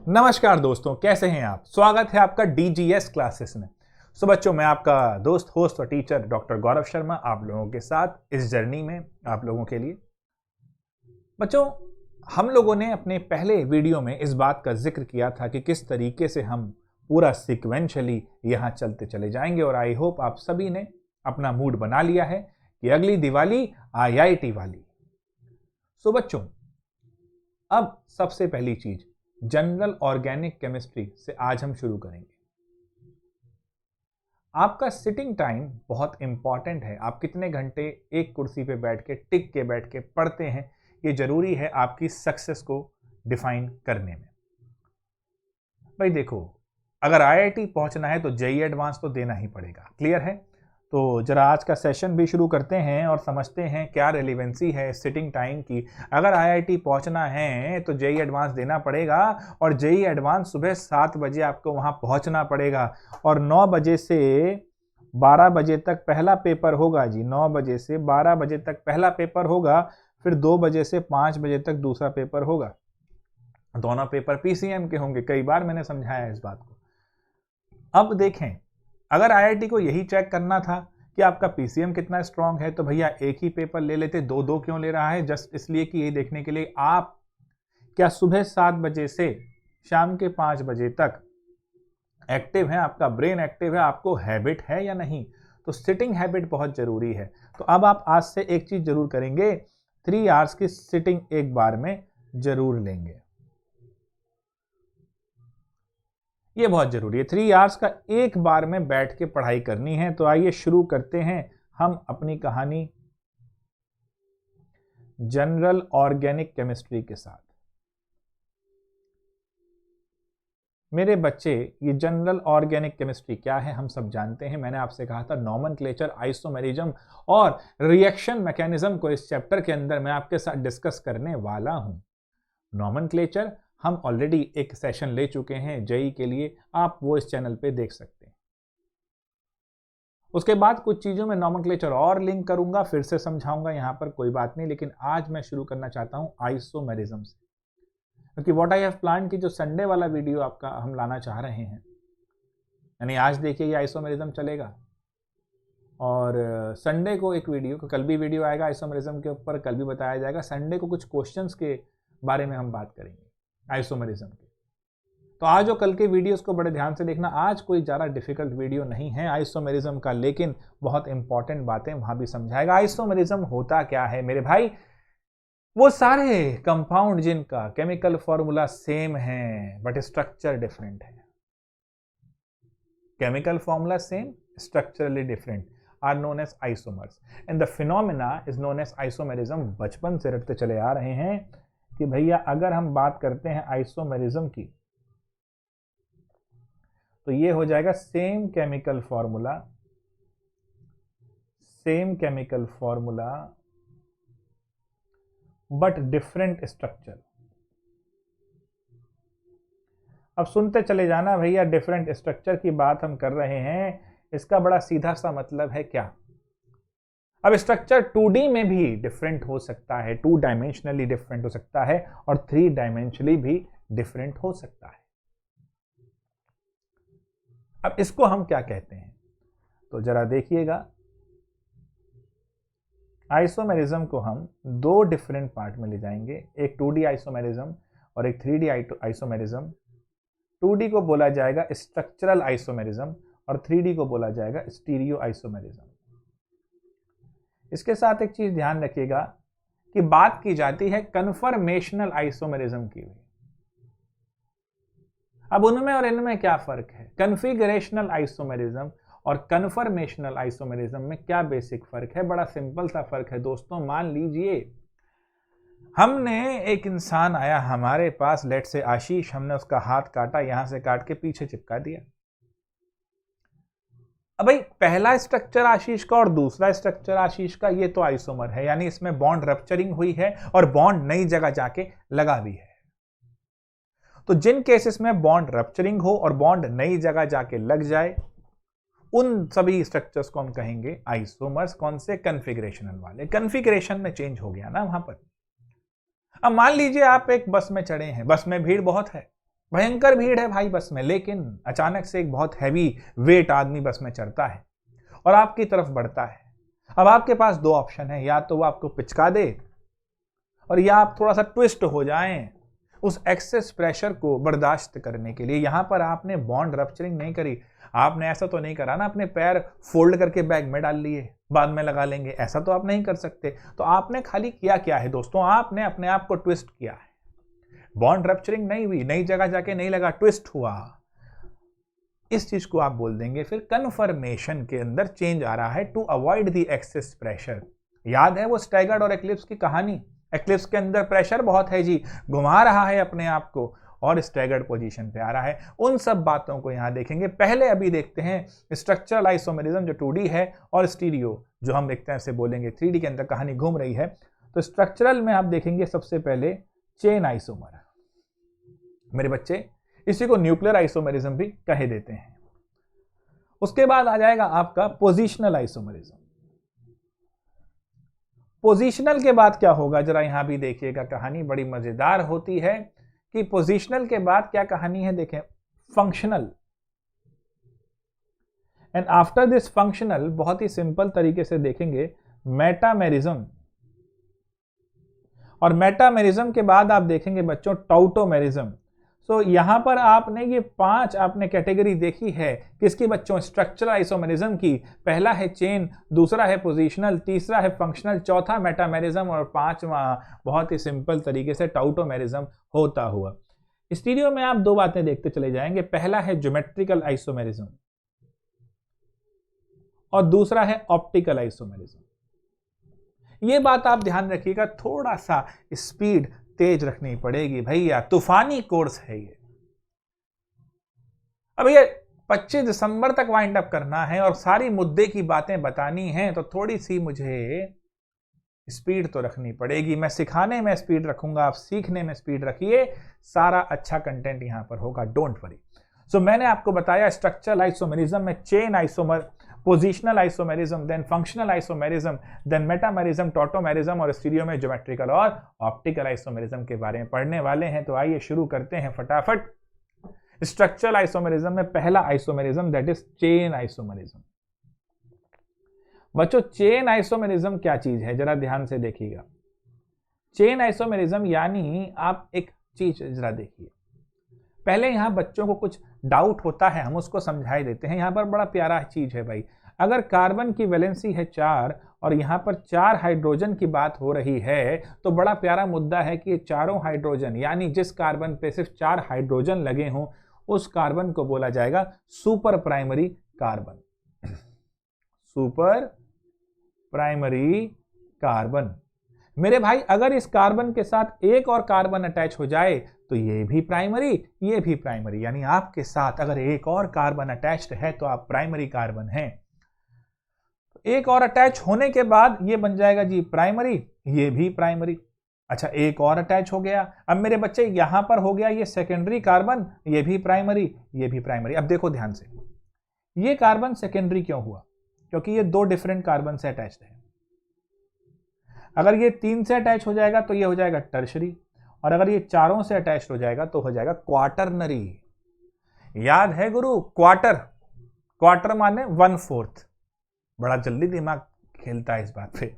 नमस्कार दोस्तों, कैसे हैं आप। स्वागत है आपका डीजीएस क्लासेस में। सो बच्चों, मैं आपका दोस्त, होस्ट और टीचर डॉक्टर गौरव शर्मा आप लोगों के साथ इस जर्नी में आप लोगों के लिए। बच्चों, हम लोगों ने अपने पहले वीडियो में इस बात का जिक्र किया था कि किस तरीके से हम पूरा सिक्वेंशली यहां चलते चले जाएंगे और आई होप आप सभी ने अपना मूड बना लिया है कि अगली दिवाली आईआईटी वाली। सो बच्चों, अब सबसे पहली चीज जनरल ऑर्गेनिक केमिस्ट्री से आज हम शुरू करेंगे। आपका सिटिंग टाइम बहुत इंपॉर्टेंट है। आप कितने घंटे एक कुर्सी पे बैठ के टिक के बैठ के पढ़ते हैं, ये जरूरी है आपकी सक्सेस को डिफाइन करने में। भाई देखो, अगर आईआईटी पहुंचना है तो जेईई एडवांस तो देना ही पड़ेगा। क्लियर है? तो जरा आज का सेशन भी शुरू करते हैं और समझते हैं क्या रेलिवेंसी है सिटिंग टाइम की। अगर आईआईटी पहुंचना है तो जेईई एडवांस देना पड़ेगा और जेईई एडवांस सुबह 7 बजे आपको वहां पहुंचना पड़ेगा और 9 बजे से 12 बजे तक पहला पेपर होगा जी। 9 बजे से 12 बजे तक पहला पेपर होगा, फिर 2 बजे से 5 बजे तक दूसरा पेपर होगा। दोनों पेपर पीसीएम के होंगे। कई बार मैंने समझाया इस बात को। अब देखें, अगर आईआईटी को यही चेक करना था कि आपका पीसीएम कितना स्ट्रांग है तो भैया एक ही पेपर ले लेते। दो क्यों ले रहा है? जस्ट इसलिए कि ये देखने के लिए आप क्या सुबह 7 बजे से शाम के 5 बजे तक एक्टिव है, आपका ब्रेन एक्टिव है, आपको हैबिट है या नहीं। तो सिटिंग हैबिट बहुत जरूरी है। तो अब आप आज से एक चीज जरूर करेंगे, 3 आवर्स की सिटिंग एक बार में जरूर लेंगे। ये बहुत जरूरी है। 3 आवर्स का एक बार में बैठ के पढ़ाई करनी है। तो आइए शुरू करते हैं हम अपनी कहानी जनरल ऑर्गेनिक केमिस्ट्री के साथ। मेरे बच्चे, ये जनरल ऑर्गेनिक केमिस्ट्री क्या है हम सब जानते हैं। मैंने आपसे कहा था नॉमेनक्लेचर, आइसोमेरिज्म और रिएक्शन मैकेनिज्म को इस चैप्टर के अंदर मैं आपके साथ डिस्कस करने वाला हूं। नॉमेनक्लेचर हम ऑलरेडी एक सेशन ले चुके हैं जेईई के लिए, आप वो इस चैनल पे देख सकते हैं। उसके बाद कुछ चीजों में नॉमेनक्लेचर और लिंक करूंगा, फिर से समझाऊंगा, यहां पर कोई बात नहीं। लेकिन आज मैं शुरू करना चाहता हूं आइसोमेरिज्म से, क्योंकि व्हाट आई हैव प्लान की जो संडे वाला वीडियो आपका हम लाना चाह रहे हैं, यानी आज देखिए ये आइसोमेरिज्म चलेगा और संडे को एक वीडियो, कल भी वीडियो आएगा आइसोमेरिज्म के ऊपर, कल भी बताया जाएगा। संडे को कुछ क्वेश्चंस के बारे में हम बात करेंगे आइसोमेरिज्म के। तो आज और कल के वीडियोस को बड़े ध्यान से देखना। आज कोई ज़्यादा डिफिकल्ट वीडियो नहीं है आइसोमेरिज्म का, लेकिन बहुत इंपॉर्टेंट बातें वहां भी समझाएगा। आइसोमेरिज्म होता क्या है मेरे भाई? वो सारे कंपाउंड जिनका केमिकल फॉर्मूला सेम है बट स्ट्रक्चर डिफरेंट है। Chemical formula same, structurally different are known as isomers and the phenomena is known as isomerism. बचपन से रटते चले आ रहे हैं कि भैया अगर हम बात करते हैं आइसोमेरिज्म की तो ये हो जाएगा same chemical formula but different structure. अब सुनते चले जाना भैया, डिफरेंट स्ट्रक्चर की बात हम कर रहे हैं, इसका बड़ा सीधा सा मतलब है क्या? अब स्ट्रक्चर 2D में भी डिफरेंट हो सकता है, 2 डायमेंशनली डिफरेंट हो सकता है और 3 डायमेंशनली भी डिफरेंट हो सकता है। अब इसको हम क्या कहते हैं तो जरा देखिएगा। आइसोमेरिज्म को हम 2 डिफरेंट पार्ट में ले जाएंगे, एक 2D आइसोमेरिज्म और एक 3D आइसोमेरिज्म। 2D को बोला जाएगा स्ट्रक्चरल आइसोमेरिज्म और 3D को बोला जाएगा स्टीरियो आइसोमेरिज्म। इसके साथ एक चीज ध्यान रखिएगा कि बात की जाती है कन्फर्मेशनल आइसोमेरिज्म की भी। अब उनमें और इनमें क्या फर्क है? कन्फिगरेशनल आइसोमेरिज्म और कन्फर्मेशनल आइसोमेरिज्म में क्या बेसिक फर्क है? बड़ा सिंपल सा फर्क है दोस्तों। मान लीजिए हमने एक इंसान आया हमारे पास, लेट से आशीष, हमने उसका हाथ काटा, यहां से काट के पीछे चिपका दिया। अब भाई पहला स्ट्रक्चर आशीष का और दूसरा स्ट्रक्चर आशीष का, ये तो आइसोमर है, यानी इसमें बॉन्ड रप्चरिंग हुई है और बॉन्ड नई जगह जाके लगा भी है। तो जिन केसेस में बॉन्ड रप्चरिंग हो और बॉन्ड नई जगह जाके लग जाए, उन सभी स्ट्रक्चर्स को हम कहेंगे आइसोमर्स। कौन से? कन्फिगरेशनल वाले। कन्फिगरेशन में चेंज हो गया ना वहां पर। अब मान लीजिए आप एक बस में चढ़े हैं, बस में भीड़ बहुत है, भयंकर भीड़ है भाई बस में, लेकिन अचानक से एक बहुत हैवी वेट आदमी बस में चढ़ता है और आपकी तरफ बढ़ता है। अब आपके पास दो ऑप्शन है, या तो वो आपको पिचका दे और या आप थोड़ा सा ट्विस्ट हो जाएं उस एक्सेस प्रेशर को बर्दाश्त करने के लिए। यहां पर आपने बॉन्ड रप्चरिंग नहीं करी, आपने ऐसा तो नहीं करा ना अपने पैर फोल्ड करके बैग में डाल लिए बाद में लगा लेंगे, ऐसा तो आप नहीं कर सकते। तो आपने खाली किया क्या है दोस्तों, आपने अपने आप को ट्विस्ट किया है। बॉन्ड रप्चरिंग नहीं हुई, नई जगह जाके नहीं लगा, ट्विस्ट हुआ। इस चीज को आप बोल देंगे फिर कन्फर्मेशन के अंदर चेंज आ रहा है to avoid the excess pressure. याद है वो स्टैगर्ड और एक्लिप्स की कहानी, एक्लिप्स के अंदर प्रेशर बहुत है जी, घुमा रहा है अपने आप को और स्टैगर्ड पोजीशन पे आ रहा है। उन सब बातों को यहां देखेंगे। पहले अभी देखते हैं स्ट्रक्चरल आइसोमेरिज्म जो 2D है और स्टीरियो जो हम देखते हैं से बोलेंगे 3D के अंदर कहानी घूम रही है। तो स्ट्रक्चरल में आप देखेंगे सबसे पहले चेन आइसोमर। मेरे बच्चे इसी को न्यूक्लियर आइसोमेरिज्म भी कहे देते हैं। उसके बाद आ जाएगा आपका पोजिशनल आइसोमेरिज्म। पोजिशनल के बाद क्या होगा जरा यहां भी देखिएगा, कहानी बड़ी मजेदार होती है कि पोजिशनल के बाद क्या कहानी है देखें, functional. And after this functional बहुत ही सिंपल तरीके से देखेंगे मेटामेरिज्म, और मेटामेरिज्म के बाद आप देखेंगे बच्चों टाउटोमेरिज्म। सो यहां पर आपने ये 5 आपने कैटेगरी देखी है किसकी बच्चों, स्ट्रक्चरल आइसोमेरिज्म की। पहला है चेन, दूसरा है पोजिशनल, तीसरा है फंक्शनल, चौथा मेटामेरिज्म और पांचवा बहुत ही सिंपल तरीके से टाउटोमेरिज्म होता हुआ। स्टीरियो में आप दो बातें देखते चले जाएंगे, पहला है ज्योमेट्रिकल आइसोमेरिज्म और दूसरा है ऑप्टिकल आइसोमेरिज्म। ये बात आप ध्यान रखिएगा, थोड़ा सा स्पीड तेज रखनी पड़ेगी भैया, तूफानी कोर्स है ये। अब ये 25 दिसंबर तक वाइंड अप करना है और सारी मुद्दे की बातें बतानी है, तो थोड़ी सी मुझे स्पीड तो रखनी पड़ेगी। मैं सिखाने में स्पीड रखूंगा, आप सीखने में स्पीड रखिए, सारा अच्छा कंटेंट यहां पर होगा, डोंट वरी। सो मैंने आपको बताया स्ट्रक्चरल आइसोमेरिज्म में chain isomer, positional isomerism, then functional isomerism, then metamerism, tautomerism और स्टीरियो में ज्योमेट्रिकल और ऑप्टिकल आइसोमेरिज्म के बारे में पढ़ने वाले हैं। तो आइए शुरू करते हैं फटाफट। स्ट्रक्चरल आइसोमेरिज्म में पहला isomerism that is chain isomerism. बच्चों चेन आइसोमेरिज्म क्या चीज है जरा ध्यान से देखिएगा। चेन आइसोमेरिज्म यानी आप एक चीज जरा देखिए, पहले यहां बच्चों को कुछ डाउट होता है, हम उसको समझाई देते हैं। यहां पर बड़ा प्यारा चीज है भाई, अगर कार्बन की वैलेंसी है 4 और यहां पर 4 हाइड्रोजन की बात हो रही है, तो बड़ा प्यारा मुद्दा है कि ये चारों हाइड्रोजन यानी जिस कार्बन पे सिर्फ 4 हाइड्रोजन लगे हों उस कार्बन को बोला जाएगा super primary carbon. Super primary carbon. मेरे भाई अगर इस कार्बन के साथ एक और कार्बन अटैच हो जाए तो ये भी प्राइमरी, ये भी प्राइमरी, यानी आपके साथ अगर एक और कार्बन अटैच्ड है तो आप प्राइमरी कार्बन हैं। एक और अटैच होने के बाद ये बन जाएगा जी प्राइमरी, ये भी प्राइमरी। अच्छा एक और अटैच हो गया, अब मेरे बच्चे यहां पर हो गया ये सेकेंडरी कार्बन, ये भी प्राइमरी, ये भी प्राइमरी। अब देखो ध्यान से, ये कार्बन सेकेंडरी क्यों हुआ, क्योंकि ये 2 डिफरेंट कार्बन से अटैच्ड है। अगर ये 3 से अटैच हो जाएगा तो ये हो जाएगा टर्शरी, और अगर ये 4 से अटैच हो जाएगा तो हो जाएगा क्वार्टरनरी। याद है गुरु, क्वार्टर, क्वार्टर माने 1/4, बड़ा जल्दी दिमाग खेलता है इस बात पे।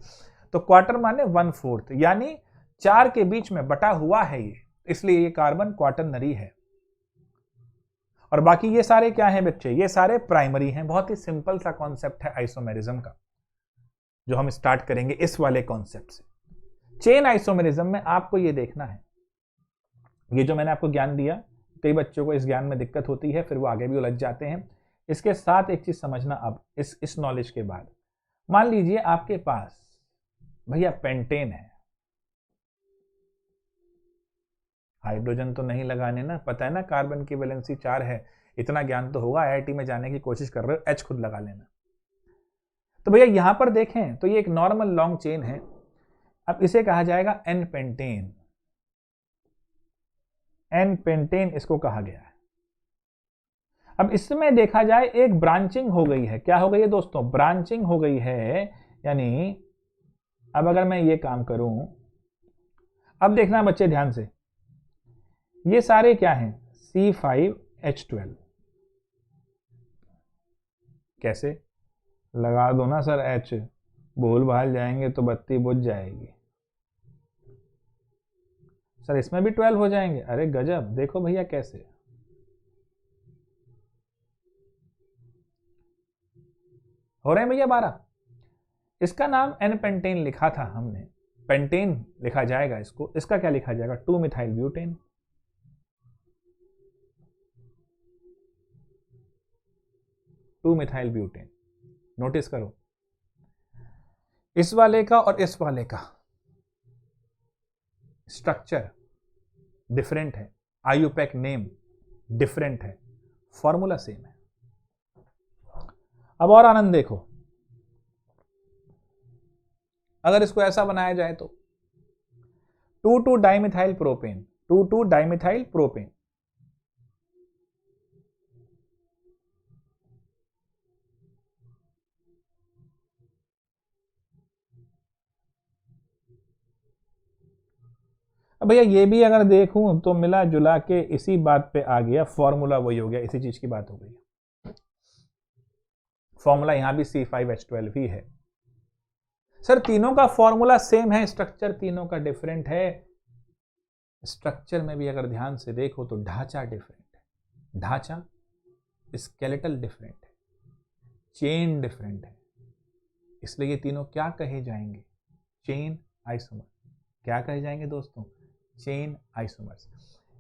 तो क्वार्टर माने 1/4, यानी 4 के बीच में बटा हुआ है ये, इसलिए ये कार्बन क्वार्टरनरी है। और बाकी ये सारे क्या हैं बच्चे, ये सारे प्राइमरी हैं। बहुत ही सिंपल सा कॉन्सेप्ट है आइसोमेरिज्म का, जो हम स्टार्ट करेंगे इस वाले कॉन्सेप्ट से। चेन आइसोमेरिज्म में आपको ये देखना है, ये जो मैंने आपको ज्ञान दिया, कई बच्चों को इस ज्ञान में दिक्कत होती है, फिर वो आगे भी उलझ जाते हैं। इसके साथ एक चीज समझना, अब इस नॉलेज के बाद मान लीजिए आपके पास भैया पेंटेन है, हाइड्रोजन तो नहीं लगाने ना, पता है ना कार्बन की वैलेंसी 4 है, इतना ज्ञान तो होगा, IIT में जाने की कोशिश कर रहे हो, H खुद लगा लेना। तो भैया यहां पर देखें तो ये एक नॉर्मल लॉन्ग चेन है, अब इसे कहा जाएगा एन पेंटेन। एन पेंटेन इसको कहा गया है। अब इसमें देखा जाए एक ब्रांचिंग हो गई है, क्या हो गई है दोस्तों, ब्रांचिंग हो गई है। यानी अब अगर मैं ये काम करूं, अब देखना बच्चे ध्यान से, ये सारे क्या हैं, C5H12। कैसे? लगा दो ना सर H, भूल भाल जाएंगे तो बत्ती बुझ जाएगी। सर इसमें भी 12 हो जाएंगे? अरे गजब, देखो भैया कैसे। हो रहे हैं भैया 12। इसका नाम एन पेंटेन लिखा था हमने, पेंटेन लिखा जाएगा इसको, इसका क्या लिखा जाएगा? 2 methyl butane. Two methyl butane. Notice करो, इस वाले का और इस वाले का स्ट्रक्चर डिफरेंट है, आईयूपैक नेम डिफरेंट है, फॉर्मूला सेम है। अब और आनंद देखो, अगर इसको ऐसा बनाया जाए तो 2,2 डाइमिथाइल प्रोपेन, 2,2 डाइमिथाइल प्रोपेन। अब भैया ये भी अगर देखूं तो मिला जुला के इसी बात पे आ गया, फॉर्मूला वही हो गया, इसी चीज की बात हो गई। फॉर्मूला यहां भी C5H12 ही है। सर तीनों का फॉर्मूला सेम है, स्ट्रक्चर तीनों का डिफरेंट है। स्ट्रक्चर में भी अगर ध्यान से देखो तो ढांचा डिफरेंट है, ढांचा स्केलेटल डिफरेंट है, चेन डिफरेंट है, इसलिए ये तीनों क्या कहे जाएंगे? Chain isomer. क्या कहे जाएंगे दोस्तों? Chain isomers.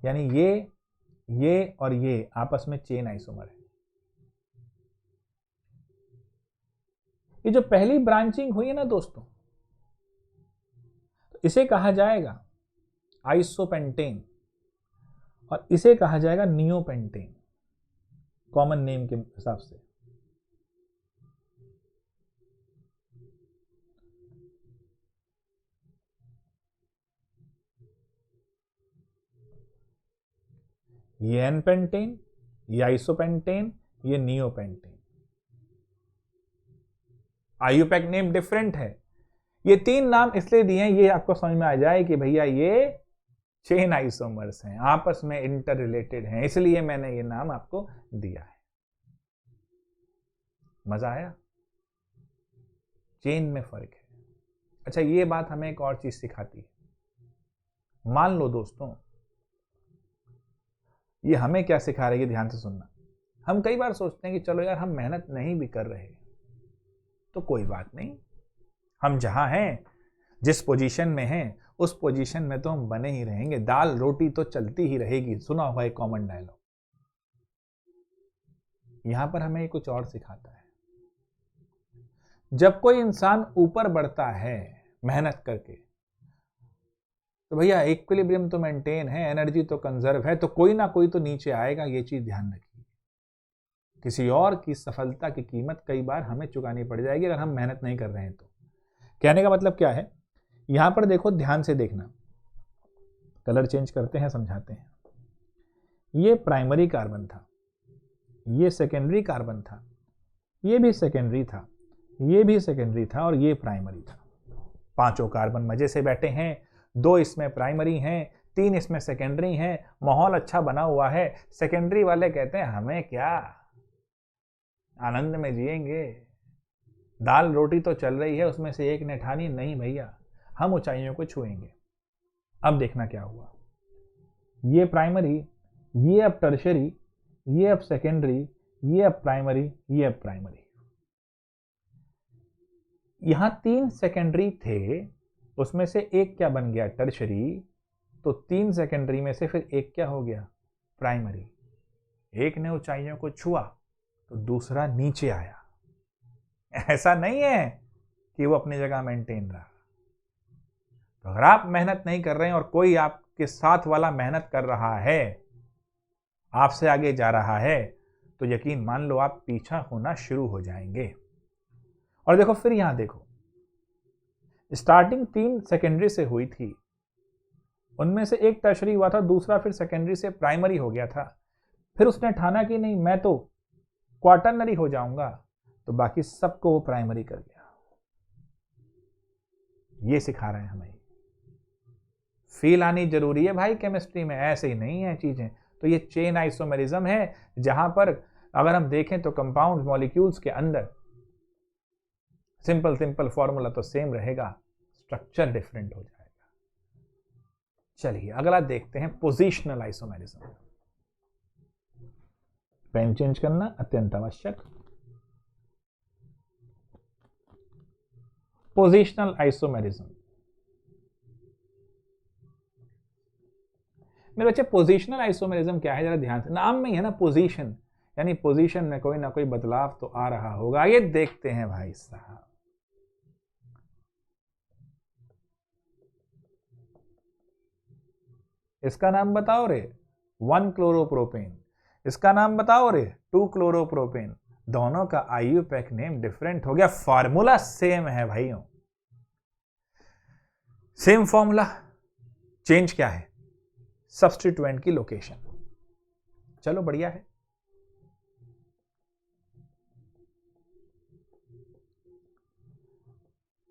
यानी ये और ये आपस में चेन आइसोमर है। ये जो पहली ब्रांचिंग हुई है ना दोस्तों, तो इसे कहा जाएगा आइसोपेंटेन और इसे कहा जाएगा नियोपेंटेन, कॉमन नेम के हिसाब से। ये एन पेंटेन, ये आइसोपेंटेन, ये नियोपेंटेन। आईयूपैक नेम डिफरेंट है। ये तीन नाम इसलिए दिए हैं, ये आपको समझ में आ जाए कि भैया ये चेन आइसोमर्स हैं, आपस में इंटर रिलेटेड हैं, इसलिए मैंने ये नाम आपको दिया है। मजा आया? चेन में फर्क है। अच्छा, ये बात हमें एक और चीज सिखाती है। मान लो दोस्तों, ये हमें क्या सिखा रही है, ध्यान से सुनना। हम कई बार सोचते हैं कि चलो यार, हम मेहनत नहीं भी कर रहे तो कोई बात नहीं, हम जहां हैं, जिस पोजीशन में हैं, उस पोजीशन में तो हम बने ही रहेंगे, दाल रोटी तो चलती ही रहेगी। सुना होगा एक कॉमन डायलॉग। यहां पर हमें कुछ और सिखाता है। जब कोई इंसान ऊपर बढ़ता है मेहनत करके, तो भैया इक्विलिब्रियम तो मेंटेन है, एनर्जी तो कंजर्व है, तो कोई ना कोई तो नीचे आएगा। ये चीज ध्यान रखिए। किसी और की सफलता की कीमत कई बार हमें चुकानी पड़ जाएगी अगर हम मेहनत नहीं कर रहे हैं तो। कहने का मतलब क्या है, यहां पर देखो, ध्यान से देखना, कलर चेंज करते हैं, समझाते हैं। ये प्राइमरी कार्बन था, ये सेकेंडरी कार्बन था, ये भी सेकेंडरी था, ये भी सेकेंडरी था, और ये प्राइमरी था। पांचों कार्बन मजे से बैठे हैं, 2 इसमें प्राइमरी हैं, 3 इसमें सेकेंडरी हैं, माहौल अच्छा बना हुआ है। सेकेंडरी वाले कहते हैं हमें क्या, आनंद में जिएंगे, दाल रोटी तो चल रही है, उसमें से एक ने ठानी नहीं भैया, हम ऊंचाइयों को छुएंगे। अब देखना क्या हुआ, ये प्राइमरी, ये अब टर्शरी, ये अब सेकेंडरी, ये अब प्राइमरी, ये अब प्राइमरी। यहां 3 सेकेंडरी थे, उसमें से एक क्या बन गया, टर्शरी। तो 3 सेकेंडरी में से फिर एक क्या हो गया, प्राइमरी। एक ने ऊंचाइयों को छुआ तो दूसरा नीचे आया। ऐसा नहीं है कि वो अपनी जगह मेंटेन रहा। तो अगर आप मेहनत नहीं कर रहे हैं और कोई आपके साथ वाला मेहनत कर रहा है, आपसे आगे जा रहा है, तो यकीन मान लो आप पीछा होना शुरू हो जाएंगे। और देखो फिर यहां देखो, स्टार्टिंग 3 सेकेंडरी से हुई थी, उनमें से एक टर्शरी हुआ था, दूसरा फिर सेकेंडरी से प्राइमरी हो गया था। फिर उसने ठाना कि नहीं, मैं तो क्वार्टरनरी हो जाऊंगा, तो बाकी सबको वो प्राइमरी कर गया। ये सिखा रहे हैं हमें। फील आनी जरूरी है भाई केमिस्ट्री में, ऐसे ही नहीं है चीजें। तो ये चेन आइसोमेरिज्म है, जहां पर अगर हम देखें तो कंपाउंड मॉलिक्यूल्स के अंदर सिंपल फॉर्मूला तो सेम रहेगा, स्ट्रक्चर डिफरेंट हो जाएगा। चलिए अगला देखते हैं पोजिशनल आइसोमेरिज्म। पेन चेंज करना अत्यंत आवश्यक। पोजिशनल आइसोमेरिज्म मेरे बच्चे, पोजिशनल आइसोमेरिज्म क्या है, जरा ध्यान से, नाम में ही है ना पोजीशन, यानी पोजीशन में कोई ना कोई बदलाव तो आ रहा होगा। ये देखते हैं भाई साहब, इसका नाम बताओ रे 1 क्लोरोप्रोपेन, इसका नाम बताओ रे 2 क्लोरोप्रोपेन। दोनों का आईयूपैक नेम डिफरेंट हो गया, फार्मूला सेम है भाइयों, सेम फॉर्मूला, चेंज क्या है, सब्स्टिट्यूएंट की लोकेशन। चलो बढ़िया है।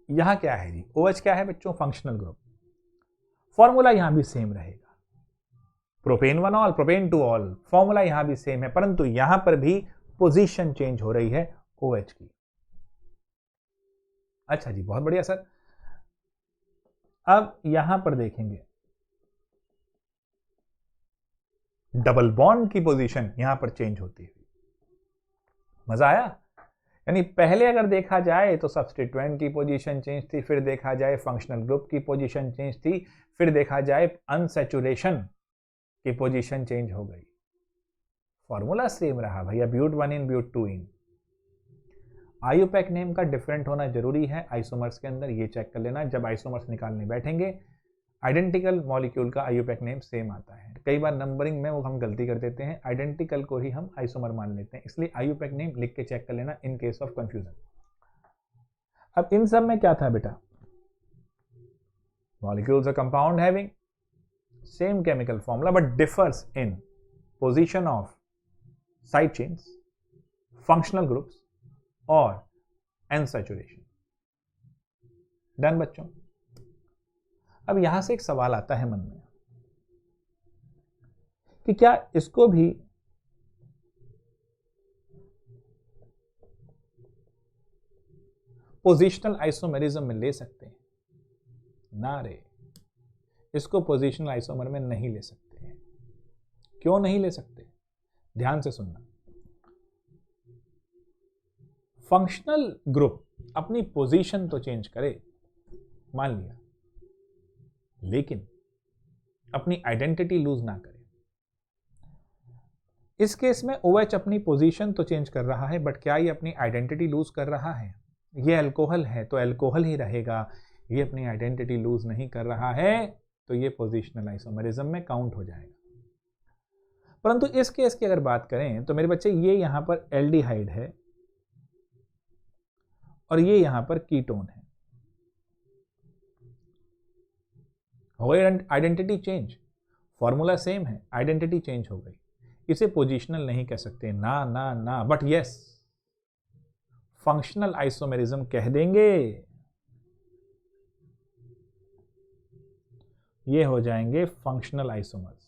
यहां क्या है जी, OH क्या है बच्चों, फंक्शनल ग्रुप। फॉर्मूला यहां भी सेम रहेगा, propane 1 all, propane 2 all, formula यहां भी सेम है, परंतु यहां पर भी पोजीशन चेंज हो रही है OH की। अच्छा जी, बहुत बढ़िया सर। अब यहां पर देखेंगे डबल बॉन्ड की पोजीशन यहां पर चेंज होती है। मजा आया? यानी पहले अगर देखा जाए तो सब्स्टिट्यूएंट की पोजीशन चेंज थी, फिर देखा जाए फंक्शनल ग्रुप की पोजीशन चेंज थी, फिर देखा जाए अनसैचुरेशन की पोजीशन चेंज हो गई। फॉर्मूला सेम रहा भैया, but 1 ene but 2 ene. IUPAC name का डिफरेंट होना जरूरी है आइसोमर्स के अंदर, ये चेक कर लेना। जब आइसोमर्स निकालने बैठेंगे, आइडेंटिकल मॉलिक्यूल का आईयूपैक नेम सेम आता है। कई बार नंबरिंग में वो हम गलती कर देते हैं, आइडेंटिकल को ही हम आइसोमर मान लेते हैं, इसलिए आईयूपैक नेम लिख के चेक कर लेना इन केस ऑफ कंफ्यूजन। अब इन सब में क्या था बेटा, molecules a compound having same chemical formula but differs in position of side chains, functional groups और अनसैचुरेशन। डन बच्चों। अब यहां से एक सवाल आता है मन में कि क्या इसको भी पोजिशनल आइसोमेरिज्म में ले सकते हैं? ना रे, इसको पोजिशनल आइसोमर में नहीं ले सकते हैं। क्यों नहीं ले सकते? ध्यान से सुनना। फंक्शनल ग्रुप अपनी पोजीशन तो चेंज करे, मान लिया, लेकिन अपनी आइडेंटिटी लूज ना करे। इस केस में OH अपनी पोजीशन तो चेंज कर रहा है, बट क्या ये अपनी आइडेंटिटी लूज कर रहा है? ये अल्कोहल है तो अल्कोहल ही रहेगा, ये अपनी आइडेंटिटी लूज नहीं कर रहा है, तो ये पोजिशनल आइसोमेरिज्म में काउंट हो जाएगा। परंतु इस केस की अगर बात करें तो मेरे बच्चे, ये यहां पर एल्डिहाइड है और ये यहां पर कीटोन है, हो गई आइडेंटिटी चेंज। फॉर्मूला सेम है, आइडेंटिटी चेंज हो गई। इसे पोजिशनल नहीं कह सकते, ना ना ना, बट यस फंक्शनल आइसोमेरिज्म कह देंगे। ये हो जाएंगे functional isomers.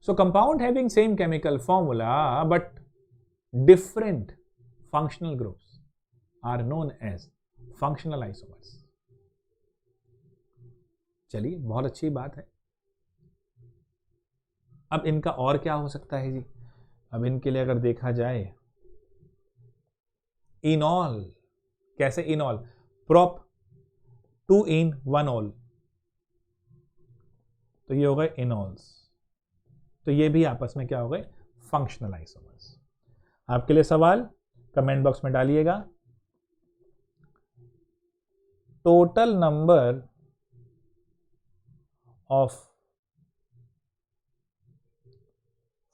So compound having same chemical formula but different functional groups are known as functional isomers। चलिए, बहुत अच्छी बात है। अब इनका और क्या हो सकता है जी? अब इनके लिए अगर देखा जाए, इनॉल। कैसे इनॉल? प्रोप 2 इन 1 ऑल, तो ये हो गए इनॉल्स। तो ये भी आपस में क्या हो गए? Functional isomers. आपके लिए सवाल कमेंट बॉक्स में डालिएगा। Total number of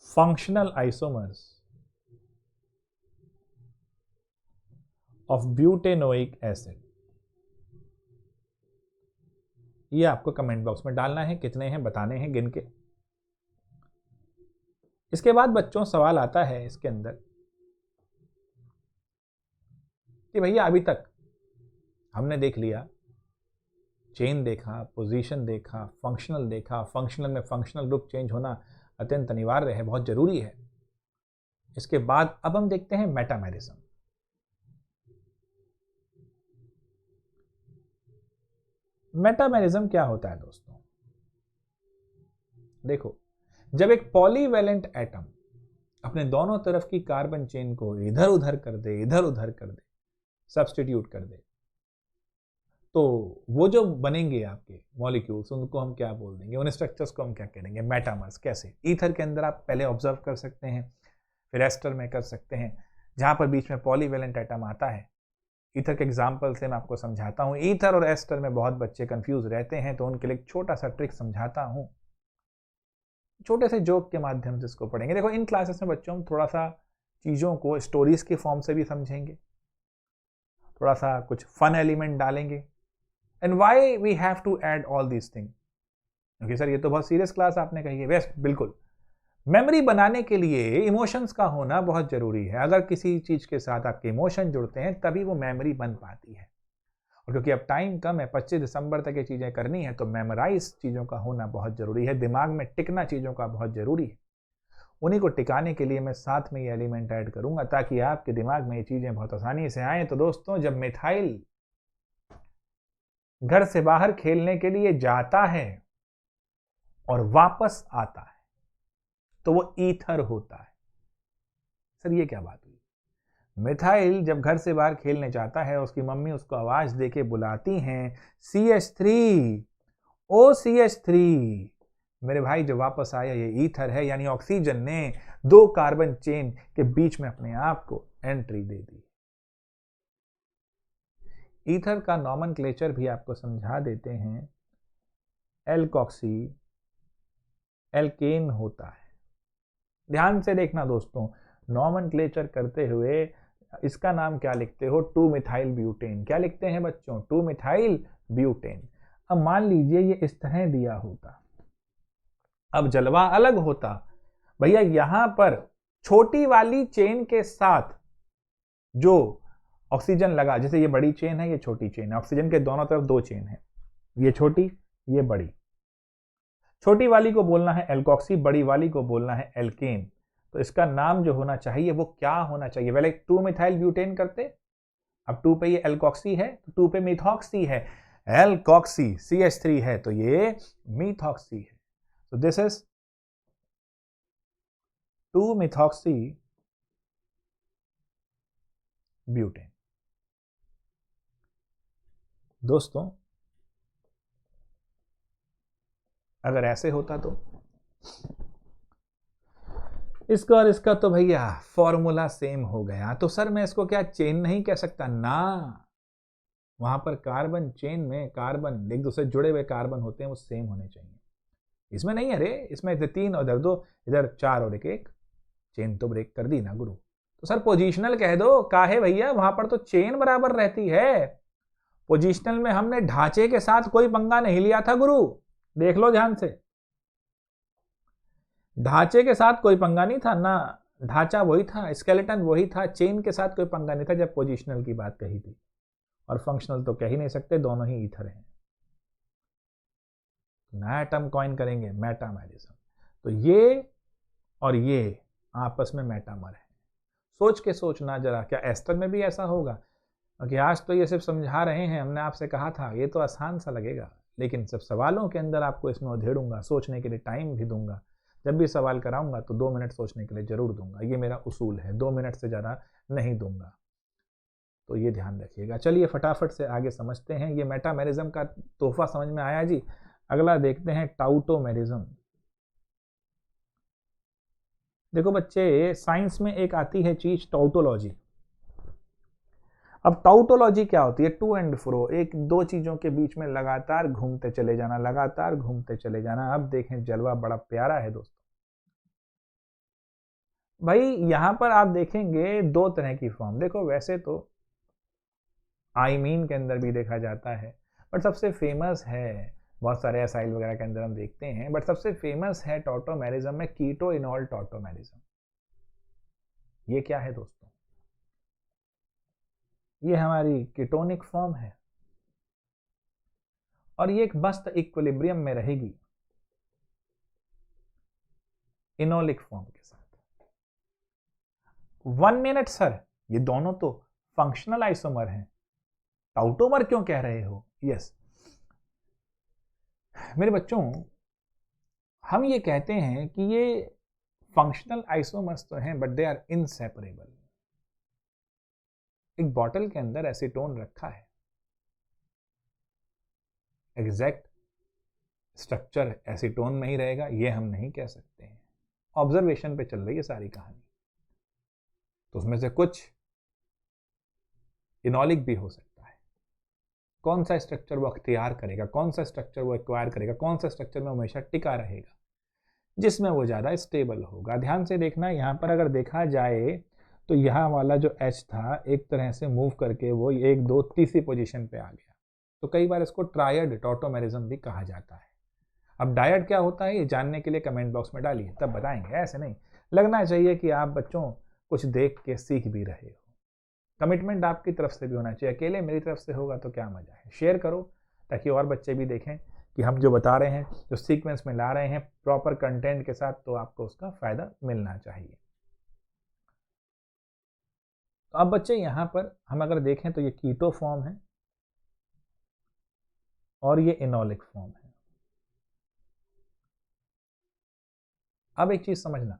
functional isomers of butanoic acid, ये आपको कमेंट बॉक्स में डालना है। कितने हैं बताने हैं गिन के। इसके बाद बच्चों सवाल आता है इसके अंदर कि भैया अभी तक हमने देख लिया चेन देखा, पोजीशन देखा, फंक्शनल देखा। फंक्शनल में फंक्शनल ग्रुप चेंज होना अत्यंत अनिवार्य है, बहुत जरूरी है। इसके बाद अब हम देखते हैं मेटामेरिज्म। मेटामेरिज्म क्या होता है दोस्तों? देखो, जब एक पॉलीवैलेंट एटम अपने दोनों तरफ की कार्बन चेन को इधर उधर कर दे, इधर उधर कर दे, सब्स्टिट्यूट कर दे, तो वो जो बनेंगे आपके मॉलिक्यूल्स, उनको हम क्या बोल देंगे? उन स्ट्रक्चर्स को हम क्या कहेंगे? मेटामर्स। कैसे? ईथर के अंदर आप पहले ऑब्जर्व कर सकते हैं, फिर एस्टर में कर सकते हैं, जहां पर बीच में पॉलीवैलेंट एटम आता है। ईथर के एग्जाम्पल से मैं आपको समझाता हूं। ईथर और एस्टर में बहुत बच्चे कंफ्यूज रहते हैं, तो उनके लिए एक छोटा सा ट्रिक समझाता हूं, छोटे से जोक के माध्यम से इसको पढ़ेंगे। देखो, इन क्लासेस में बच्चों हम थोड़ा सा चीज़ों को स्टोरीज के फॉर्म से भी समझेंगे, थोड़ा सा कुछ फन एलिमेंट डालेंगे। And why we have to add all these thing? क्योंकि सर ये तो बहुत सीरियस क्लास आपने कही है। बेस्ट, बिल्कुल। मेमोरी बनाने के लिए इमोशंस का होना बहुत जरूरी है। अगर किसी चीज के साथ आपके इमोशन जुड़ते हैं तभी वो मेमोरी बन पाती है। और क्योंकि अब टाइम कम है, 25 दिसंबर तक ये चीजें करनी है, तो मेमोराइज चीजों का होना बहुत जरूरी है। दिमाग में टिकना चीजों का बहुत जरूरी है। उन्हीं को टिकाने के लिए मैं साथ में ये एलिमेंट ऐड करूंगा, ताकि आपके दिमाग में ये चीजें बहुत आसानी से आए। तो दोस्तों, जब मिथाइल घर से बाहर खेलने के लिए जाता है और वापस आता है, तो वो ईथर होता है। सर ये क्या बात हुई? मिथाइल जब घर से बाहर खेलने जाता है, उसकी मम्मी उसको आवाज देके बुलाती हैं, CH3, ओ CH3। मेरे भाई जो वापस आया ये ईथर है, यानी ऑक्सीजन ने 2 कार्बन चेन के बीच में अपने आप को एंट्री दे दी। ईथर का नॉमेनक्लेचर भी आपको समझा देते हैं। एल्कोक्सी एल्केन होता है। ध्यान से देखना दोस्तों, नॉमेनक्लेचर करते हुए इसका नाम क्या लिखते हो? 2 मिथाइल ब्यूटेन। क्या लिखते हैं बच्चों? 2 मिथाइल ब्यूटेन। अब मान लीजिए ये इस तरह दिया होता, अब जलवा अलग होता। भैया यहां पर छोटी वाली चेन के साथ जो ऑक्सीजन लगा, जैसे ये बड़ी चेन है, ये छोटी चेन है, ऑक्सीजन के दोनों तरफ 2 चेन है, ये छोटी ये बड़ी। छोटी वाली को बोलना है एल्कोक्सी, बड़ी वाली को बोलना है एल्केन। तो इसका नाम जो होना चाहिए वो क्या होना चाहिए? पहले 2 मिथाइल ब्यूटेन करते, अब 2 पे ये एल्कोक्सी है, तो 2 पे मिथॉक्सी है, एल्कोक्सी। CH3 है तो ये मिथॉक्सी है। तो दिस इज 2 मिथॉक्सी ब्यूटेन। दोस्तों, अगर ऐसे होता तो इसका और इसका तो भैया फॉर्मूला सेम हो गया। तो सर मैं इसको क्या चेन नहीं कह सकता? ना, वहां पर कार्बन चेन में कार्बन एक दूसरे जुड़े हुए कार्बन होते हैं, वो सेम होने चाहिए। इसमें नहीं है रे, इसमें इधर 3 और इधर 2, इधर 4 और 1, चेन तो ब्रेक कर दी ना गुरु। तो सर पोजिशनल कह दो। काहे भैया, वहां पर तो चेन बराबर रहती है। पोजिशनल में हमने ढांचे के साथ कोई पंगा नहीं लिया था गुरु, देख लो ध्यान से। ढांचे के साथ कोई पंगा नहीं था ना, ढांचा वही था, स्केलेटन वही था, चेन के साथ कोई पंगा नहीं था जब पोजिशनल की बात कही थी। और फंक्शनल तो कह ही नहीं सकते, दोनों ही ईथर हैं। नया टर्म कॉइन करेंगे, मेटामेरिज्म। तो ये और ये आपस में मेटामर है। सोच के सोचना जरा, क्या एस्टर में भी ऐसा होगा? क्योंकि आज तो ये सिर्फ समझा रहे हैं, हमने आपसे कहा था ये तो आसान सा लगेगा, लेकिन सब सवालों के अंदर आपको इसमें उधेड़ूंगा, सोचने के लिए टाइम भी दूंगा। जब भी सवाल कराऊंगा तो 2 मिनट सोचने के लिए जरूर दूंगा, ये मेरा उसूल है, 2 मिनट से ज़्यादा नहीं दूंगा, तो ये ध्यान रखिएगा। चलिए फटाफट से आगे समझते हैं। ये मेटामेरिज्म का तोहफा समझ में आया जी। अगला देखते हैं टाउटोमेरिज्म। देखो बच्चे, साइंस में एक आती है चीज टाउटोलॉजी। अब टाउटोलॉजी क्या होती है? टू एंड फ्रो, एक दो चीजों के बीच में लगातार घूमते चले जाना, लगातार घूमते चले जाना। अब देखें जलवा बड़ा प्यारा है दोस्तों। भाई यहां पर आप देखेंगे 2 तरह की फॉर्म। देखो वैसे तो आईमीन के अंदर भी देखा जाता है, बट सबसे फेमस है, बहुत सारे एसाइल वगैरह के अंदर हम देखते हैं, बट सबसे फेमस है टाउटोमेरिज्म में कीटो इनॉल टाउटोमेरिज्म। ये क्या है दोस्तों? ये हमारी कीटोनिक फॉर्म है। और ये एक मस्त इक्विलिब्रियम में रहेगी इनोलिक फॉर्म के साथ। 1 मिनट सर, ये दोनों तो फंक्शनल आइसोमर हैं, टाउटोमर क्यों कह रहे हो? यस मेरे बच्चों, हम ये कहते हैं कि ये फंक्शनल आइसोमर्स तो हैं बट दे आर इनसेपरेबल। एक बॉटल के अंदर एसीटोन रखा है, एग्जैक्ट स्ट्रक्चर एसीटोन में ही रहेगा ये हम नहीं कह सकते हैं। ऑब्जर्वेशन पे चल रही है सारी कहानी, तो उसमें से कुछ इनॉलिक भी हो सकता है। कौन सा स्ट्रक्चर वो अख्तियार करेगा, कौन सा स्ट्रक्चर वो एक्वायर करेगा, कौन सा स्ट्रक्चर में हमेशा टिका रहेगा, जिसमें वो ज़्यादा स्टेबल होगा। ध्यान से देखना, यहाँ पर अगर देखा जाए तो यहाँ वाला जो H था एक तरह से मूव करके वो 1 2 तीसरी पोजीशन पे आ गया, तो कई बार इसको ट्रायड टॉटोमेरिज्म भी कहा जाता है। अब डायड क्या होता है ये जानने के लिए कमेंट बॉक्स में डालिए, तब बताएंगे। ऐसे नहीं, लगना चाहिए कि आप बच्चों कुछ देख के सीख भी रहे हो। कमिटमेंट आपकी तरफ से भी होना चाहिए, अकेले मेरी तरफ से होगा तो क्या मजा है। शेयर करो ताकि और बच्चे भी देखें कि हम जो बता रहे हैं, जो सीक्वेंस में ला रहे हैं प्रॉपर कंटेंट के साथ, तो आपको उसका फायदा मिलना चाहिए। तो अब बच्चे यहाँ पर हम अगर देखें तो ये कीटो फॉर्म है और ये इनोलिक फॉर्म है। अब एक चीज समझना,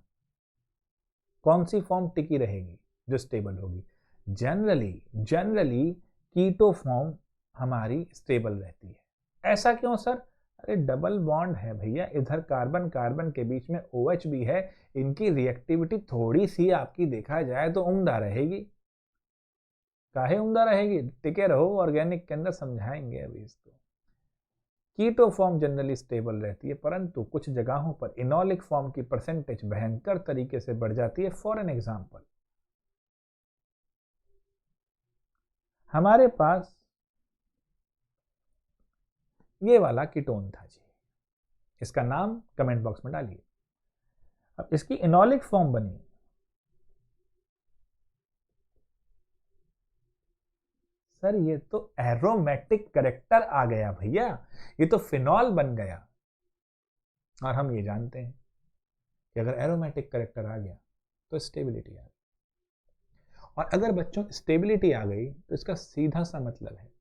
कौन सी फॉर्म टिकी रहेगी जो स्टेबल होगी? जनरली कीटो फॉर्म हमारी स्टेबल रहती है। ऐसा क्यों सर? अरे डबल बॉन्ड है भैया, इधर कार्बन कार्बन के बीच में OH भी है, इनकी रिएक्टिविटी थोड़ी सी आपकी देखा जाए तो उम्दा रहेगी। काहे उम्दा रहेगी? टिके रहो, ऑर्गेनिक के अंदर समझाएंगे अभी इसको। कीटो फॉर्म जनरली स्टेबल रहती है, परंतु कुछ जगहों पर इनोलिक फॉर्म की परसेंटेज भयंकर तरीके से बढ़ जाती है। फॉर एन एग्जाम्पल, हमारे पास ये वाला कीटोन था जी, इसका नाम कमेंट बॉक्स में डालिए। अब इसकी इनोलिक फॉर्म बनी, सर ये तो एरोमेटिक कैरेक्टर आ गया भैया, ये तो फिनॉल बन गया। और हम ये जानते हैं कि अगर एरोमेटिक कैरेक्टर आ गया तो स्टेबिलिटी आ गई, और अगर बच्चों स्टेबिलिटी आ गई तो इसका सीधा सा मतलब है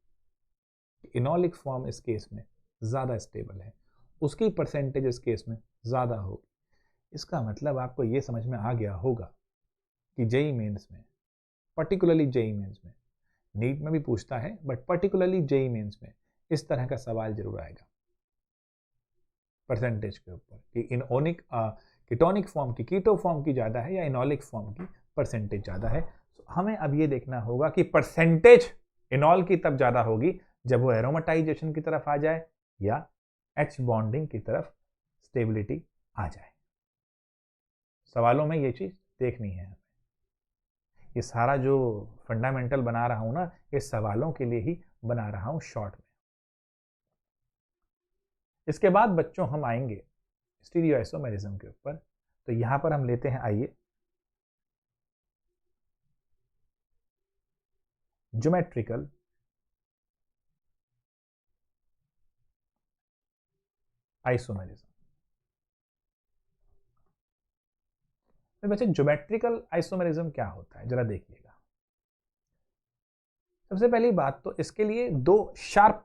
कि इनोलिक फॉर्म इस केस में ज़्यादा स्टेबल है, उसकी परसेंटेज इस केस में ज़्यादा होगी। इसका मतलब आपको ये समझ में आ गया होगा कि जेई मेंस में, पर्टिकुलरली जेई मेंस में, नीट में भी पूछता है बट पर्टिकुलरली जेई मेंस में इस तरह का सवाल जरूर आएगा परसेंटेज के ऊपर कि इनोनिक कीटोनिक फॉर्म की, कीटो फॉर्म की ज़्यादा है या इनोलिक फॉर्म की परसेंटेज ज़्यादा है। तो हमें अब ये देखना होगा कि परसेंटेज इनॉल की तब ज़्यादा होगी जब वो एरोमेटाइजेशन की तरफ आ जाए या H बॉन्डिंग की तरफ स्टेबिलिटी आ जाए। सवालों में ये चीज़ देखनी है हमें। ये सारा जो फंडामेंटल बना रहा हूँ ना, ये सवालों के लिए ही बना रहा हूँ शॉर्ट में। इसके बाद बच्चों हम आएंगे स्टीरियोआइसोमेरिज्म के ऊपर। तो यहां पर हम लेते हैं, आइए, ज्योमेट्रिकल आइसोमेरिज्म। तो बच्चे ज्योमेट्रिकल आइसोमेरिज्म क्या होता है जरा देखिएगा। सबसे पहली बात तो इसके लिए दो शार्प,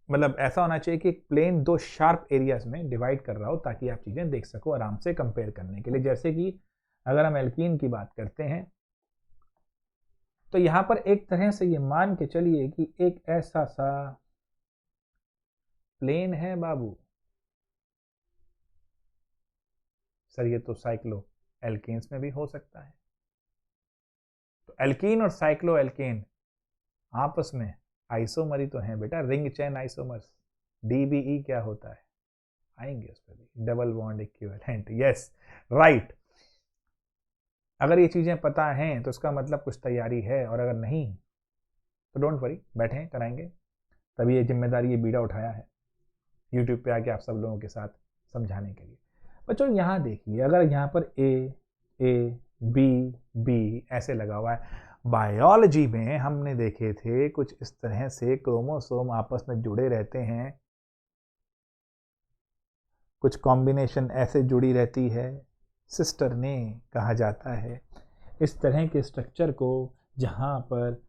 मतलब ऐसा होना चाहिए कि प्लेन दो शार्प एरियाज में डिवाइड कर रहा हो ताकि आप चीजें देख सको आराम से कंपेयर करने के लिए। जैसे कि अगर हम एल्कीन की बात करते हैं तो यहां पर एक तरह से ये मान के चलिए कि एक ऐसा सा प्लेन है बाबू। सर ये तो साइक्लो एल्केन्स में भी हो सकता है। तो एल्कीन और साइक्लो एल्केन आपस में आइसोमरी तो हैं बेटा, रिंग चेन आइसोमर्स। DBE क्या होता है, आएंगे उस पर भी, double bond equivalent. Yes right. अगर ये चीजें पता हैं तो इसका मतलब कुछ तैयारी है, और अगर नहीं तो डोंट वरी, बैठे कराएंगे। तभी ये जिम्मेदारी, ये बीड़ा उठाया है यूट्यूब पे आके आप सब लोगों के साथ समझाने के लिए। बच्चों यहाँ देखिए, अगर यहाँ पर A A B B ऐसे लगा हुआ है बायोलॉजी में हमने देखे थे कुछ इस तरह से क्रोमोसोम आपस में जुड़े रहते हैं, कुछ कॉम्बिनेशन ऐसे जुड़ी रहती है, सिस्टर ने कहा जाता है। इस तरह के स्ट्रक्चर को जहाँ पर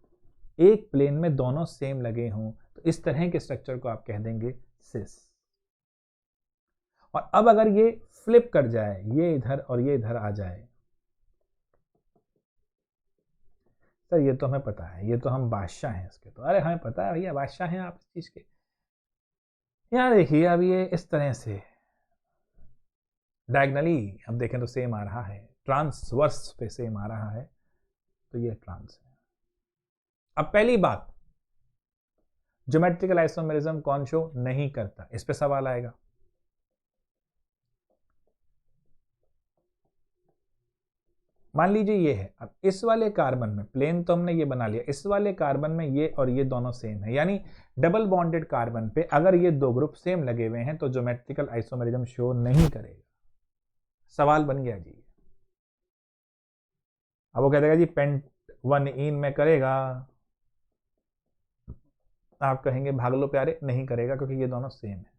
एक प्लेन में दोनों सेम लगे हों, तो इस तरह के स्ट्रक्चर को आप कह देंगे सिस। और अब अगर ये फ्लिप कर जाए, ये इधर और ये इधर आ जाए, सर ये तो हमें पता है, ये तो हम बादशाह हैं इसके, तो अरे हमें पता है भैया बादशाह हैं आप इस चीज के। यहाँ देखिए अब ये इस तरह से डायगनली अब देखें तो सेम आ रहा है, ट्रांसवर्स पे सेम आ रहा है, तो ये ट्रांस है। अब पहली बात, ज्योमेट्रिकल आइसोमेरिज्म कौन शो नहीं करता, इस पे सवाल आएगा। मान लीजिए ये है, अब इस वाले कार्बन में प्लेन तो हमने ये बना लिया, इस वाले कार्बन में ये और ये दोनों सेम है, यानी डबल बॉन्डेड कार्बन पे अगर ये दो ग्रुप सेम लगे हुए हैं तो ज्योमेट्रिकल आइसोमेरिज्म शो नहीं करेगा। सवाल बन गया जी। अब वो कह देगा जी पेंट वन इन में करेगा, आप कहेंगे भाग लो प्यारे, नहीं करेगा क्योंकि ये दोनों सेम है।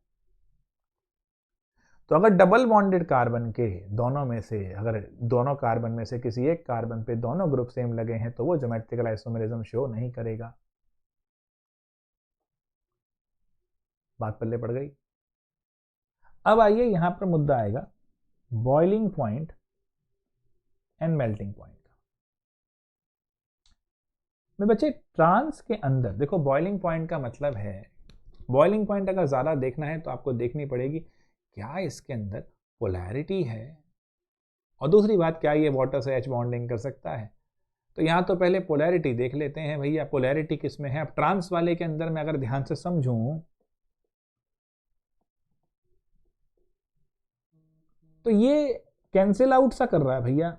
तो अगर डबल बॉन्डेड कार्बन के दोनों में से, अगर दोनों कार्बन में से किसी एक कार्बन पे दोनों ग्रुप सेम लगे हैं तो वो ज्योमेट्रिकल आइसोमेरिज्म शो नहीं करेगा। बात पल्ले पड़ गई। अब आइए यहां पर मुद्दा आएगा boiling point and melting point का। मैं बच्चे ट्रांस के अंदर देखो, बॉइलिंग पॉइंट का मतलब है, बॉइलिंग पॉइंट अगर ज्यादा देखना है तो आपको देखनी पड़ेगी क्या इसके अंदर पोलैरिटी है, और दूसरी बात क्या ये वाटर से एच बॉन्डिंग कर सकता है। तो यहां तो पहले पोलैरिटी देख लेते हैं भैया, पोलैरिटी किस में है। अब ट्रांस वाले के अंदर मैं अगर ध्यान से समझूं तो ये कैंसिल आउट सा कर रहा है भैया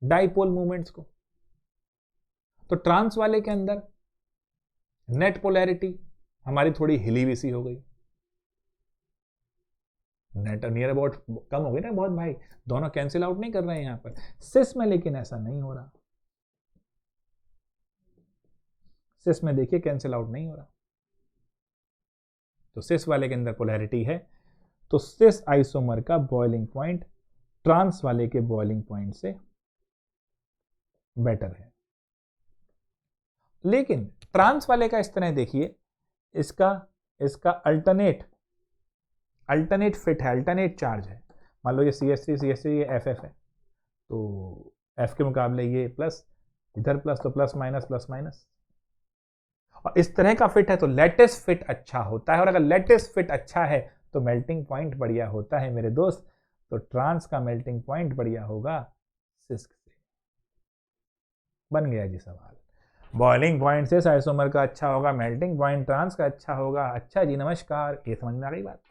डाइपोल मूवमेंट्स को। तो ट्रांस वाले के अंदर नेट पोलैरिटी हमारी थोड़ी हिली भी सी हो गई, नेट नियर अबाउट कम हो गई ना बहुत भाई, दोनों कैंसिल आउट नहीं कर रहे हैं यहां पर। सिस में लेकिन ऐसा नहीं हो रहा, सिस में देखिए कैंसिल आउट नहीं हो रहा। तो सिस वाले के अंदर पोलैरिटी है, तो सिस आइसोमर का बॉइलिंग पॉइंट ट्रांस वाले के बॉइलिंग पॉइंट से बेटर है। लेकिन ट्रांस वाले का इस तरह देखिए, इसका अल्टरनेट फिट है, अल्टरनेट चार्ज है। मान लो ये CH3 ये FF है, तो F के मुकाबले ये प्लस, इधर प्लस तो प्लस माइनस, और इस तरह का फिट है तो लेटिस फिट अच्छा होता है। और अगर लेटिस फिट अच्छा है तो मेल्टिंग पॉइंट बढ़िया होता है मेरे दोस्त। तो ट्रांस का मेल्टिंग पॉइंट बढ़िया होगा सिस से। बन गया जी सवाल। बॉइलिंग पॉइंट से आइसोमर का अच्छा होगा, मेल्टिंग पॉइंट ट्रांस का अच्छा होगा। अच्छा जी नमस्कार, ये समझ में आ गई बात।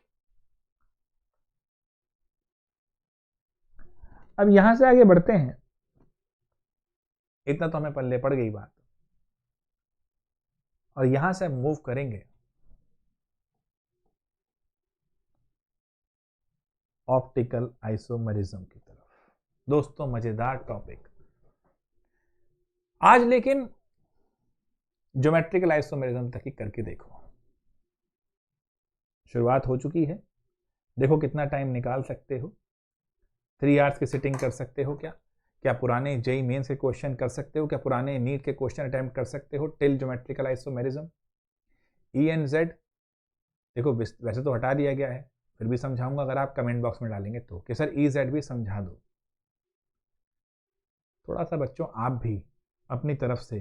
अब यहां से आगे बढ़ते हैं, इतना तो हमें पल्ले पड़ गई बात, और यहां से मूव करेंगे ऑप्टिकल आइसोमेरिज्म की तरफ। दोस्तों मजेदार टॉपिक आज, लेकिन ज्योमेट्रिकल आइसोमेरिज्म तक ही करके देखो। शुरुआत हो चुकी है, देखो कितना टाइम निकाल सकते हो। 3 आवर्स की सिटिंग कर सकते हो क्या पुराने जेई मेंस के क्वेश्चन कर सकते हो, क्या पुराने नीट के क्वेश्चन अटेम्प्ट कर सकते हो टिल ज्योमेट्रिकल आइसोमेरिज्म। ENZ देखो वैसे तो हटा दिया गया है, फिर भी समझाऊंगा अगर आप कमेंट बॉक्स में डालेंगे तो, कि सर EZ भी समझा दो। थोड़ा सा बच्चों आप भी अपनी तरफ से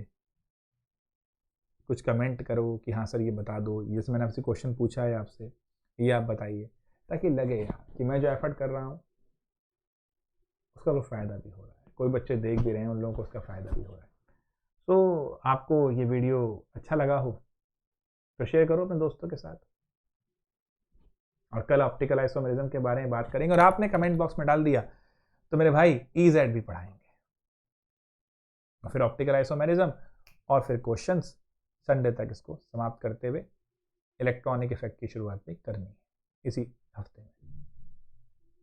कुछ कमेंट करो कि हाँ सर ये बता दो, जैसे मैंने आपसे क्वेश्चन पूछा है आपसे, ये आप बताइए, ताकि लगे यार कि मैं जो एफर्ट कर रहा हूँ उसका तो फ़ायदा भी हो रहा है, कोई बच्चे देख भी रहे हैं उन लोगों को उसका फ़ायदा भी हो रहा है। तो आपको ये वीडियो अच्छा लगा हो तो शेयर करो अपने दोस्तों के साथ, और कल ऑप्टिकल आइसोमेरिज्म के बारे में बात करेंगे। और आपने कमेंट बॉक्स में डाल दिया तो मेरे भाई EZ भी पढ़ाएंगे, और फिर ऑप्टिकल आइसोमेरिज्म, और फिर क्वेश्चंस संडे तक इसको समाप्त करते हुए इलेक्ट्रॉनिक इफेक्ट की शुरुआत भी करनी है इसी हफ्ते में,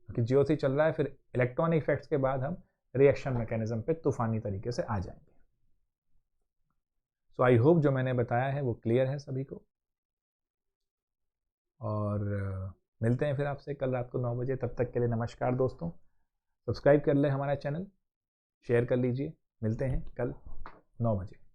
क्योंकि GOC चल रहा है, फिर इलेक्ट्रॉनिक इफेक्ट्स के बाद हम रिएक्शन मैकेनिज्म पे तूफानी तरीके से आ जाएंगे। सो आई होप जो मैंने बताया है वो क्लियर है सभी को, और मिलते हैं फिर आपसे कल रात को 9 बजे। तब तक के लिए नमस्कार दोस्तों, सब्सक्राइब कर लें हमारा चैनल, शेयर कर लीजिए। मिलते हैं कल 9 बजे।